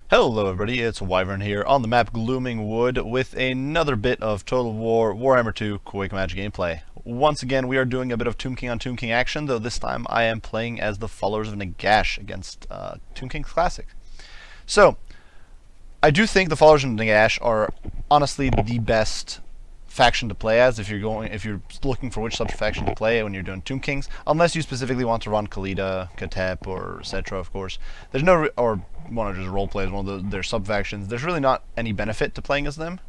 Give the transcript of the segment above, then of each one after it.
Hello everybody, it's Wyvern here on the map Glooming Wood with another bit of Total War Warhammer 2 Quake Magic gameplay. Once again, we are doing a bit of Tomb King on Tomb King action, though this time I am playing as the followers of Nagash against Tomb King Classic. So, I do think the followers of Nagash are honestly the best faction to play as if you're looking for which sub-faction to play when you're doing Tomb Kings, unless you specifically want to run Khalida, Katep, or Cetra, of course. There's no or want to just roleplay as one of their sub-factions. There's really not any benefit to playing as them.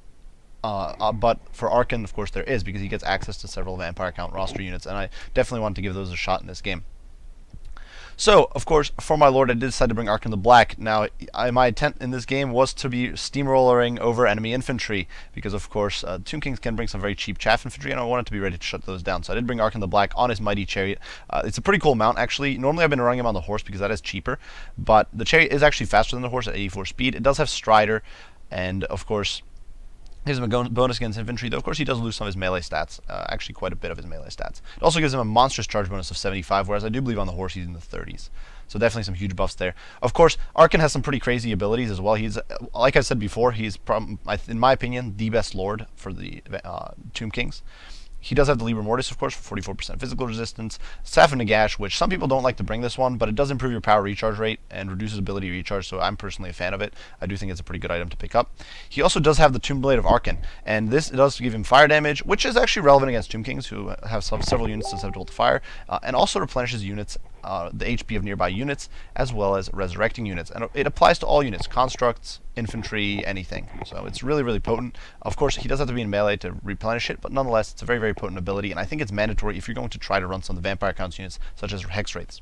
But for Arkhan, of course, there is, because he gets access to several Vampire Count roster units, and I definitely want to give those a shot in this game. So, of course, for my lord, I did decide to bring Arkhan the Black. Now, my intent in this game was to be steamrollering over enemy infantry, because, of course, Tomb Kings can bring some very cheap chaff infantry, and I wanted to be ready to shut those down. So I did bring Arkhan the Black on his mighty chariot. It's a pretty cool mount, actually. Normally, I've been running him on the horse because that is cheaper, but the chariot is actually faster than the horse at 84 speed. It does have Strider, and, of course, gives him a bonus against infantry, though of course he does lose some of his melee stats, actually quite a bit of his melee stats. It also gives him a monstrous charge bonus of 75, whereas I do believe on the horse he's in the 30s. So definitely some huge buffs there. Of course, Arkhan has some pretty crazy abilities as well. He's, like I said before, he's, in my opinion, the best lord for the Tomb Kings. He does have the Libra Mortis, of course, for 44% physical resistance. Staff of Nagash, which some people don't like to bring this one, but it does improve your power recharge rate and reduces ability to recharge, so I'm personally a fan of it. I do think it's a pretty good item to pick up. He also does have the Tomb Blade of Arkhan, and this does give him fire damage, which is actually relevant against Tomb Kings, who have several units susceptible to fire, and also replenishes units, the HP of nearby units, as well as resurrecting units. And it applies to all units, constructs, infantry, anything. So it's really, really potent. Of course, he does have to be in melee to replenish it, but nonetheless, it's a very, very potent ability, and I think it's mandatory if you're going to try to run some of the Vampire Counts units, such as Hex Wraiths.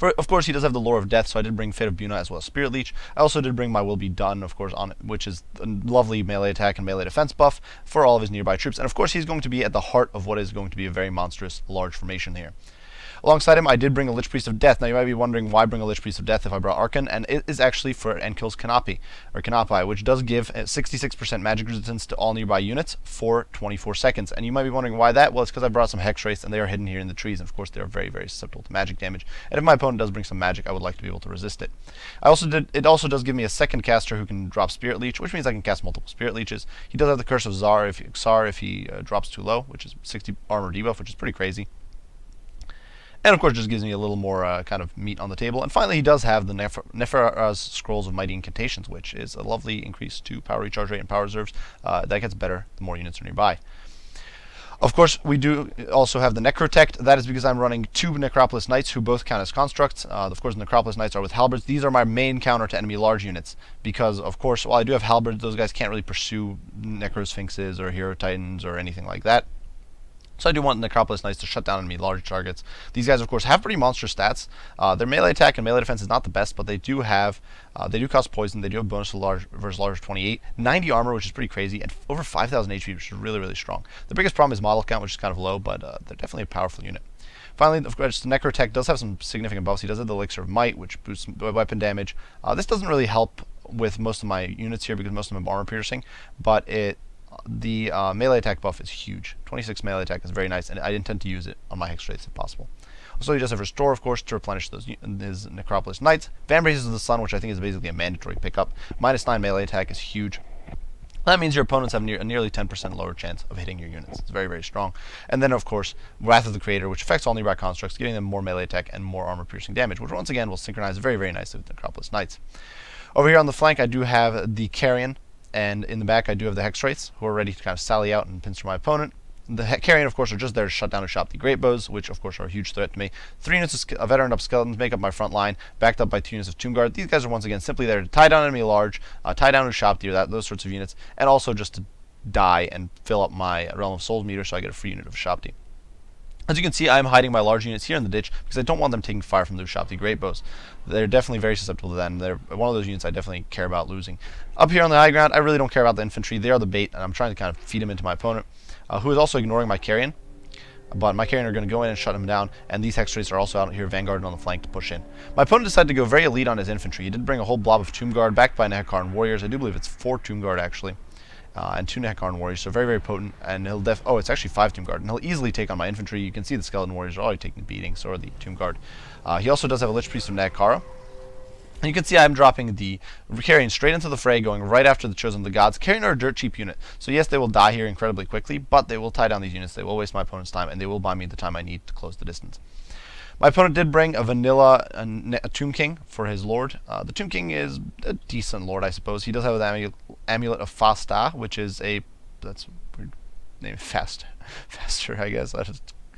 Of course, he does have the Lore of Death, so I did bring Fate of Buna as well as Spirit Leech. I also did bring my Will Be Done, of course, on it, which is a lovely melee attack and melee defense buff for all of his nearby troops. And of course, he's going to be at the heart of what is going to be a very monstrous, large formation here. Alongside him, I did bring a Lich Priest of Death. Now, you might be wondering why bring a Lich Priest of Death if I brought Arkhan, and it is actually for Enkil's Kanapi, or Kanapi, which does give 66% magic resistance to all nearby units for 24 seconds. And you might be wondering why that? Well, it's because I brought some Hex Wraiths, and they are hidden here in the trees, and of course, they are very, very susceptible to magic damage. And if my opponent does bring some magic, I would like to be able to resist it. It also does give me a second caster who can drop Spirit Leech, which means I can cast multiple Spirit Leeches. He does have the Curse of Xar if he drops too low, which is 60 armor debuff, which is pretty crazy. And of course, just gives me a little more kind of meat on the table. And finally, he does have the Nephara's Scrolls of Mighty Incantations, which is a lovely increase to power recharge rate and power reserves. That gets better the more units are nearby. Of course, we do also have the Necrotect. That is because I'm running two Necropolis Knights who both count as constructs. Of course, the Necropolis Knights are with halberds. These are my main counter to enemy large units because, of course, while I do have halberds, those guys can't really pursue Necrosphinxes or Hero Titans or anything like that. So I do want Necropolis Knights to shut down enemy large targets. These guys, of course, have pretty monstrous stats. Their melee attack and melee defense is not the best, but they do have, they do cost poison. They do have bonus to large versus large 28, 90 armor, which is pretty crazy, and over 5,000 HP, which is really, really strong. The biggest problem is model count, which is kind of low, but they're definitely a powerful unit. Finally, of course, the Necrotech does have some significant buffs. He does have the Elixir of Might, which boosts weapon damage. This doesn't really help with most of my units here because most of them have armor piercing, but the melee attack buff is huge. 26 melee attack is very nice, and I intend to use it on my Hex Wraiths if possible. Also, he does have Restore, of course, to replenish his Necropolis Knights. Vambraces of the Sun, which I think is basically a mandatory pickup. -9 melee attack is huge. That means your opponents have a nearly 10% lower chance of hitting your units. It's very, very strong. And then, of course, Wrath of the Creator, which affects all nearby constructs, giving them more melee attack and more armor-piercing damage, which once again will synchronize very, very nicely with the Necropolis Knights. Over here on the flank, I do have the Carrion. And in the back, I do have the Hex Wraiths, who are ready to kind of sally out and pincer my opponent. The Carrion, of course, are just there to shut down and shop the Great Bows, which, of course, are a huge threat to me. 3 units of veteran-up skeletons make up my front line, backed up by 2 units of Tomb Guard. These guys are, once again, simply there to tie down enemy large, tie down Shop Deer, those sorts of units, and also just to die and fill up my Realm of Souls meter so I get a free unit of Shop Deer. As you can see, I'm hiding my large units here in the ditch because I don't want them taking fire from those Shopti Great Bows. They're definitely very susceptible to that, and they're one of those units I definitely care about losing. Up here on the high ground, I really don't care about the infantry. They are the bait, and I'm trying to kind of feed them into my opponent, who is also ignoring my Carrion. But my Carrion are going to go in and shut him down, and these Hex Wraiths are also out here vanguarded on the flank to push in. My opponent decided to go very elite on his infantry. He did bring a whole blob of Tomb Guard, backed by Nehekaran Warriors. I do believe it's 4 Tomb Guard, actually. And 2 Nehekaran Warriors, so very, very potent. And he'll it's actually 5 Tomb Guard, and he'll easily take on my infantry. You can see the Skeleton Warriors are already taking the beating, so are the Tomb Guard. He also does have a Lich Priest of Nehekara. And you can see I'm dropping the Carrion straight into the fray, going right after the Chosen of the Gods. Carrion are a dirt cheap unit, so yes, they will die here incredibly quickly, but they will tie down these units, they will waste my opponent's time, and they will buy me the time I need to close the distance. My opponent did bring a vanilla a Tomb King for his lord. The Tomb King is a decent lord, I suppose. He does have the Amulet of Fasta, which is that's a weird name, faster, I guess.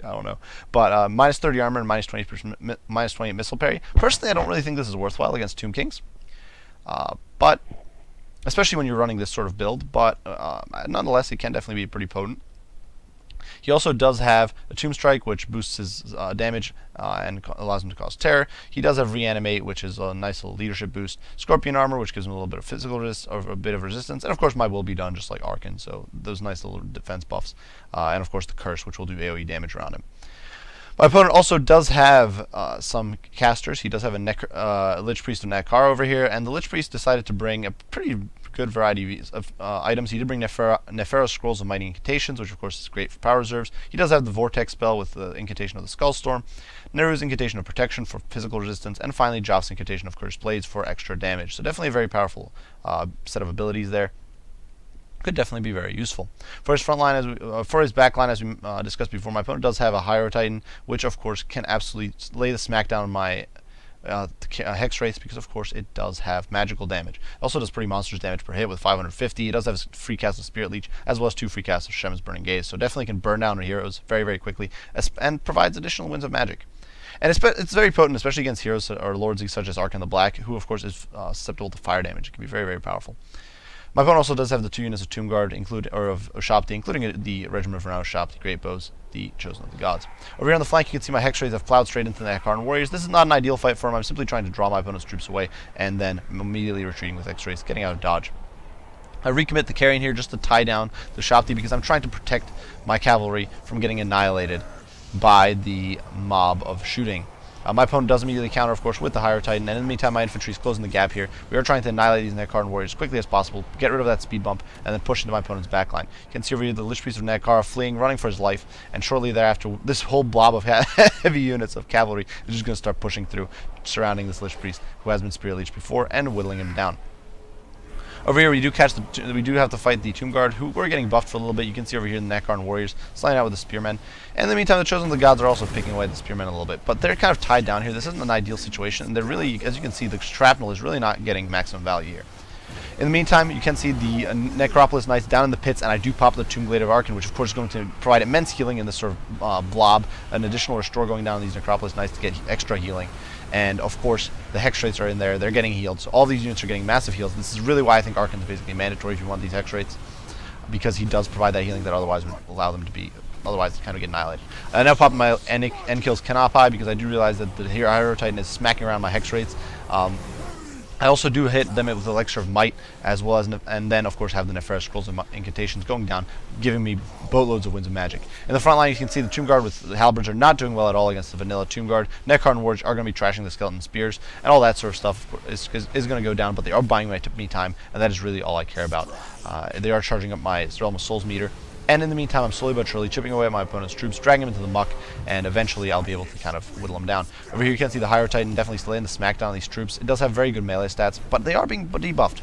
I don't know. But minus 30 armor and minus 20 missile parry. Personally, I don't really think this is worthwhile against Tomb Kings. But especially when you're running this sort of build. But nonetheless, it can definitely be pretty potent. He also does have a Tomb Strike, which boosts his damage and allows him to cause terror. He does have Reanimate, which is a nice little leadership boost. Scorpion Armor, which gives him a little bit of physical or a bit of resistance. And of course, my Will Be Done, just like Arkhan. So those nice little defense buffs. And of course, the Curse, which will do AoE damage around him. My opponent also does have some casters. He does have a Lich Priest of Nakar over here, and the Lich Priest decided to bring a pretty good variety of items. He did bring Neferos Scrolls of Mighty Incantations, which of course is great for power reserves. He does have the Vortex spell with the Incantation of the Skullstorm, Neru's Incantation of Protection for physical resistance, and finally Joff's Incantation of Cursed Blades for extra damage. So definitely a very powerful set of abilities there. Could definitely be very useful. For his front line, for his back line, as we discussed before, my opponent does have a Hydro Titan, which of course can absolutely lay the smackdown on my Hex Wraiths, because of course it does have magical damage. It also does pretty monstrous damage per hit with 550. It does have free cast of Spirit Leech, as well as 2 free casts of Shem's Burning Gaze, so definitely can burn down heroes very, very quickly, and provides additional winds of magic. And it's very potent, especially against heroes or lords such as Arkhan the Black, who of course is susceptible to fire damage. It can be very, very powerful. My opponent also does have the 2 units of Tomb Guard, of Shopti, including the Regiment of Renown Shopti, Great Bows, the Chosen of the Gods. Over here on the flank, you can see my Hex Rays have plowed straight into the Arkhan Warriors. This is not an ideal fight for him. I'm simply trying to draw my opponent's troops away, and then immediately retreating with Hex Rays, getting out of dodge. I recommit the Carrion here just to tie down the Shopti, because I'm trying to protect my cavalry from getting annihilated by the mob of shooting. My opponent does immediately counter, of course, with the Hydro Titan, and in the meantime, my infantry is closing the gap here. We are trying to annihilate these Nakar Warriors as quickly as possible, get rid of that speed bump, and then push into my opponent's backline. You can see over here the Lich Priest of Nakar fleeing, running for his life, and shortly thereafter, this whole blob of heavy units of cavalry is just going to start pushing through, surrounding this Lich Priest, who has been Spirit Leeched before, and whittling him down. Over here, we do have to fight the Tomb Guard, who were getting buffed for a little bit. You can see over here the Nakar Warriors sliding out with the Spearmen. And in the meantime, the Chosen of the Gods are also picking away the Spearmen a little bit. But they're kind of tied down here. This isn't an ideal situation. And they're really, as you can see, the Shrapnel is really not getting maximum value here. In the meantime, you can see the Necropolis Knights down in the pits, and I do pop the Tomb Blade of Arkhan, which of course is going to provide immense healing in this sort of blob, an additional restore going down on these Necropolis Knights to get extra healing. And of course, the Hex Rates are in there, they're getting healed, so all these units are getting massive heals. This is really why I think Arkhan is basically mandatory if you want these Hex Rates, because he does provide that healing that otherwise would allow them to be, otherwise kind of get annihilated. I now pop my end kills Canopi, because I do realize that the Hydro Titan is smacking around my Hex Rates. I also do hit them with Elixir of Might, as well as, and then of course have the Neferos Scrolls of Incantations going down, giving me boatloads of Winds of Magic. In the front line, you can see the Tomb Guard with the Halberds are not doing well at all against the vanilla Tomb Guard. Necron Warriors are going to be trashing the Skeleton Spears, and all that sort of stuff is going to go down, but they are buying me time, and that is really all I care about. They are charging up my Realm of Souls meter. And in the meantime, I'm slowly but surely chipping away at my opponent's troops, dragging them into the muck, and eventually I'll be able to kind of whittle them down. Over here you can see the Hydro Titan definitely laying the smackdown on these troops. It does have very good melee stats, but they are being debuffed.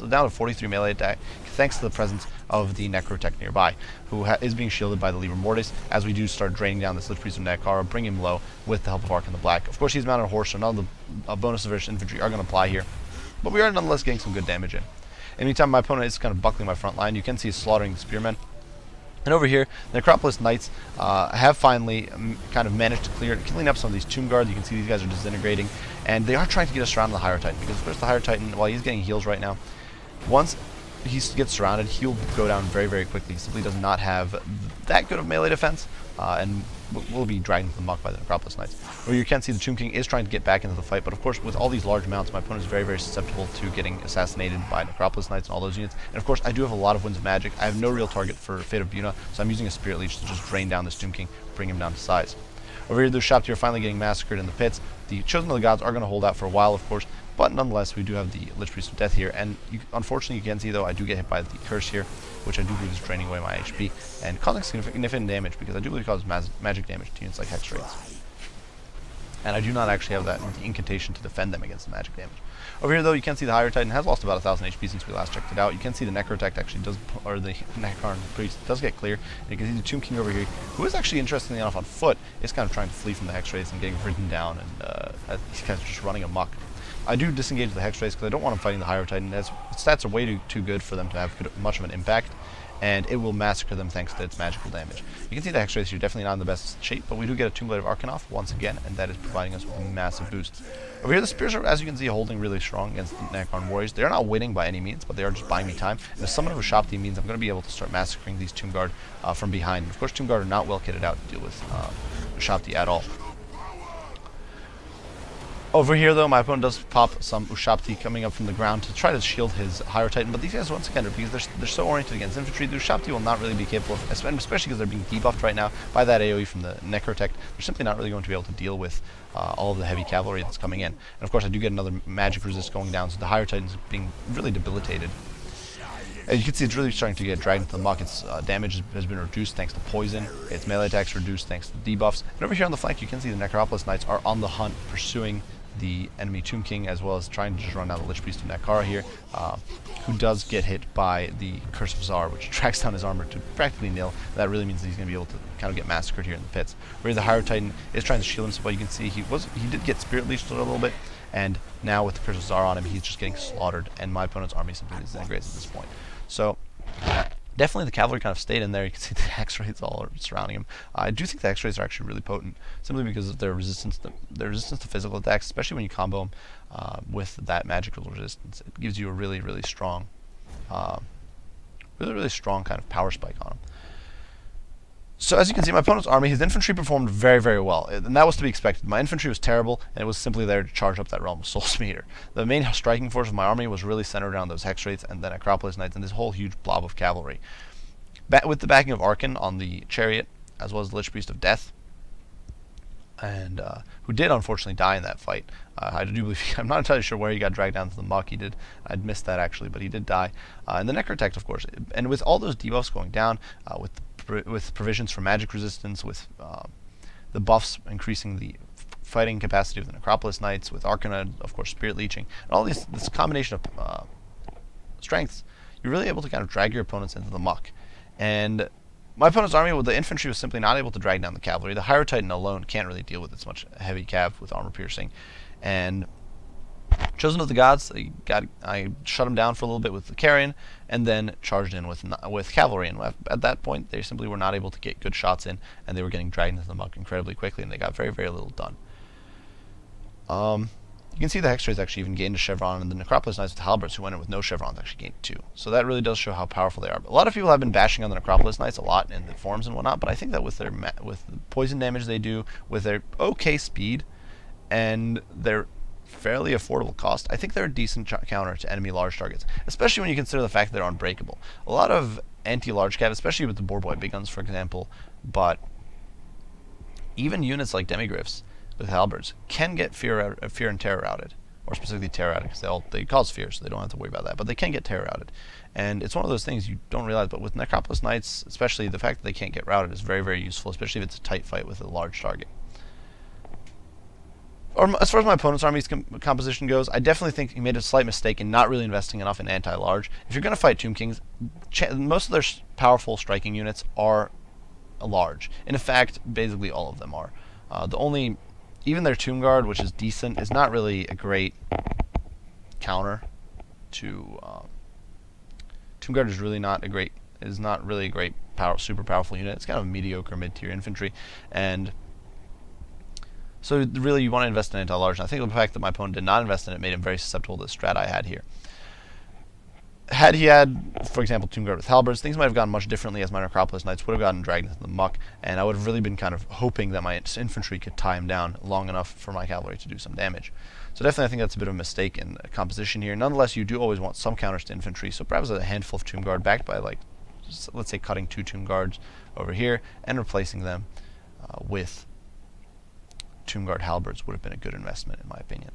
Down to 43 melee attack, thanks to the presence of the Necrotech nearby, who is being shielded by the Libra Mortis, as we do start draining down this Lich Priest of Nakara, bring him low with the help of Arkhan the Black. Of course, he's mounted on a horse, so none of the bonuses of his infantry are going to apply here, but we are nonetheless getting some good damage in. In the meantime, my opponent is kind of buckling my front line. You can see he's slaughtering the Spearmen. And over here, the Necropolis Knights have finally kind of managed to clean up some of these Tomb Guards. You can see these guys are disintegrating, and they are trying to get us surrounded the Hydro Titan, because of course the Hydro Titan, while he's getting heals right now, once he gets surrounded, he'll go down very, very quickly. He simply does not have that good of melee defense, and will be dragged into the muck by the Necropolis Knights. Where you can see the Tomb King is trying to get back into the fight, but of course with all these large mounts, my opponent is very, very susceptible to getting assassinated by Necropolis Knights and all those units. And of course I do have a lot of Winds of Magic. I have no real target for Fate of Buna, so I'm using a Spirit Leech to just drain down this Tomb King, bring him down to size. Over here, the Shopti are finally getting massacred in the pits. The Chosen of the Gods are going to hold out for a while, of course, but nonetheless, we do have the Lich Priest of Death here, and unfortunately, you can see, though, I do get hit by the Curse here, which I do believe is draining away my HP, and causing significant damage, because I do believe it causes magic damage to units like Hex Rates. and I do not actually have that incantation to defend them against the magic damage. Over here, though, you can see the higher Titan has lost about 1,000 HP since we last checked it out. You can see the Necrotect actually does, or the Necron Priest does get clear. And you can see the Tomb King over here, who is actually, interestingly enough, on foot, is kind of trying to flee from the Hex Rays and getting ridden down, and he's kind of just running amok. I do disengage the Hex Rays because I don't want him fighting the higher Titan, as its stats are way too good for them to have much of an impact, and it will massacre them thanks to its magical damage. You can see the Hex Rays here definitely not in the best shape, but we do get a Tomb Blade of Arkhan off once again, and that is providing us with a massive boost. Over here, the Spears are, as you can see, holding really strong against the Necron Warriors. They're not winning by any means, but they are just buying me time. And the Summon of Ushapti means I'm going to be able to start massacring these Tomb Guard from behind. And of course, Tomb Guard are not well kitted out to deal with Ushapti at all. Over here, though, my opponent does pop some Ushapti coming up from the ground to try to shield his higher Titan, but these guys, once again, because they're so oriented against infantry, the Ushapti will not really be capable of, especially because they're being debuffed right now by that AoE from the Necrotect. They're simply not really going to be able to deal with all of the heavy cavalry that's coming in. And of course, I do get another magic resist going down, so the higher Titan's being really debilitated. As you can see, it's really starting to get dragged into the muck. Its damage has been reduced thanks to poison. Its melee attacks reduced thanks to debuffs. And over here on the flank, you can see the Necropolis Knights are on the hunt, pursuing the enemy Tomb King, as well as trying to just run down the Lich Priest of Nakara here, who does get hit by the Curse of Zar, which tracks down his armor to practically nil. That really means that he's going to be able to kind of get massacred here in the pits. Where the higher Titan is trying to shield himself, but you can see he did get Spirit Leeched a little bit, and now with the Curse of Zar on him, he's just getting slaughtered, and my opponent's army simply disintegrates at this point. So definitely the cavalry kind of stayed in there. You can see the X-rays all surrounding him. I do think the X-rays are actually really potent, simply because of their resistance to physical attacks, especially when you combo them with that magical resistance. It gives you a really strong, really strong kind of power spike on them. So as you can see, my opponent's army, his infantry performed very well, and that was to be expected. My infantry was terrible, and it was simply there to charge up that Realm of Souls meter. The main striking force of my army was really centered around those Hex Wraiths and then Acropolis Knights and this whole huge blob of cavalry. With the backing of Arkhan on the chariot, as well as the Lich Priest of Death, and who did unfortunately die in that fight. I do believe I'm not entirely sure where he got dragged down to the muck. He did. I'd missed that actually, but he did die. And the Necrotect, of course, and with all those debuffs going down, with provisions for magic resistance, with the buffs increasing the fighting capacity of the Necropolis Knights, with Arkhan, of course, Spirit Leeching, and all this combination of strengths, you're really able to kind of drag your opponents into the muck. And my opponent's army, with the infantry, was simply not able to drag down the cavalry. The higher Titan alone can't really deal with as much heavy cav with armor piercing. And Chosen of the Gods, I shut him down for a little bit with the Carrion, and then charged in with cavalry. And at that point, they simply were not able to get good shots in, and they were getting dragged into the muck incredibly quickly, and they got very little done. You can see the Hex Rays actually even gained a Chevron, and the Necropolis Knights with Halberds, who went in with no Chevrons, actually gained 2. So that really does show how powerful they are. But a lot of people have been bashing on the Necropolis Knights a lot in the forums and whatnot, but I think that with the poison damage they do, with their okay speed, and their fairly affordable cost, I think they're a decent counter to enemy large targets, especially when you consider the fact that they're unbreakable. A lot of anti-large cav, especially with the Boar Boy Big Guns, for example, but even units like Demigryphs with halberds can get fear and terror routed, or specifically terror routed, because they cause fear, so they don't have to worry about that, but they can get terror routed. And it's one of those things you don't realize, but with Necropolis Knights, especially, the fact that they can't get routed is very useful, especially if it's a tight fight with a large target. As far as my opponent's army's composition goes, I definitely think he made a slight mistake in not really investing enough in anti-large. If you're going to fight Tomb Kings, most of their powerful striking units are large. In fact, basically all of them are. Even their Tomb Guard, which is decent, is not really a great counter to... Tomb Guard is really not a great... super powerful unit. It's kind of a mediocre mid-tier infantry, and... So really, you want to invest in anti-large, and I think the fact that my opponent did not invest in it made him very susceptible to the strat I had here. Had he had, for example, Tomb Guard with halberds, things might have gone much differently, as my Necropolis Knights would have gotten dragged into the muck, and I would have really been kind of hoping that my infantry could tie him down long enough for my cavalry to do some damage. So definitely I think that's a bit of a mistake in composition here. Nonetheless, you do always want some counters to infantry, so perhaps a handful of Tomb Guard backed by, like, let's say cutting 2 Tomb Guards over here and replacing them with Tomb Guard halberds would have been a good investment, in my opinion.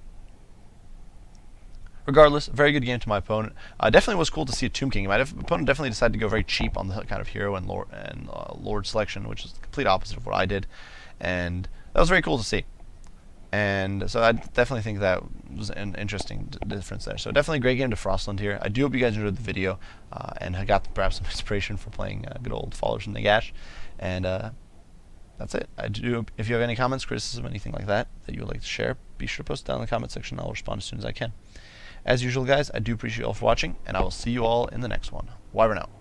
Regardless, very good game to my opponent. Definitely was cool to see a Tomb King. My opponent definitely decided to go very cheap on the kind of hero and lord selection, which is the complete opposite of what I did, and that was very cool to see. And so I definitely think that was an interesting difference there. So definitely a great game to Frostland here. I do hope you guys enjoyed the video and I got perhaps some inspiration for playing good old Fallers from Nagash. And that's it. If you have any comments, criticism, anything like that you would like to share, be sure to post it down in the comment section. I'll respond as soon as I can. As usual, guys, I do appreciate you all for watching, and I will see you all in the next one. Wyvern out.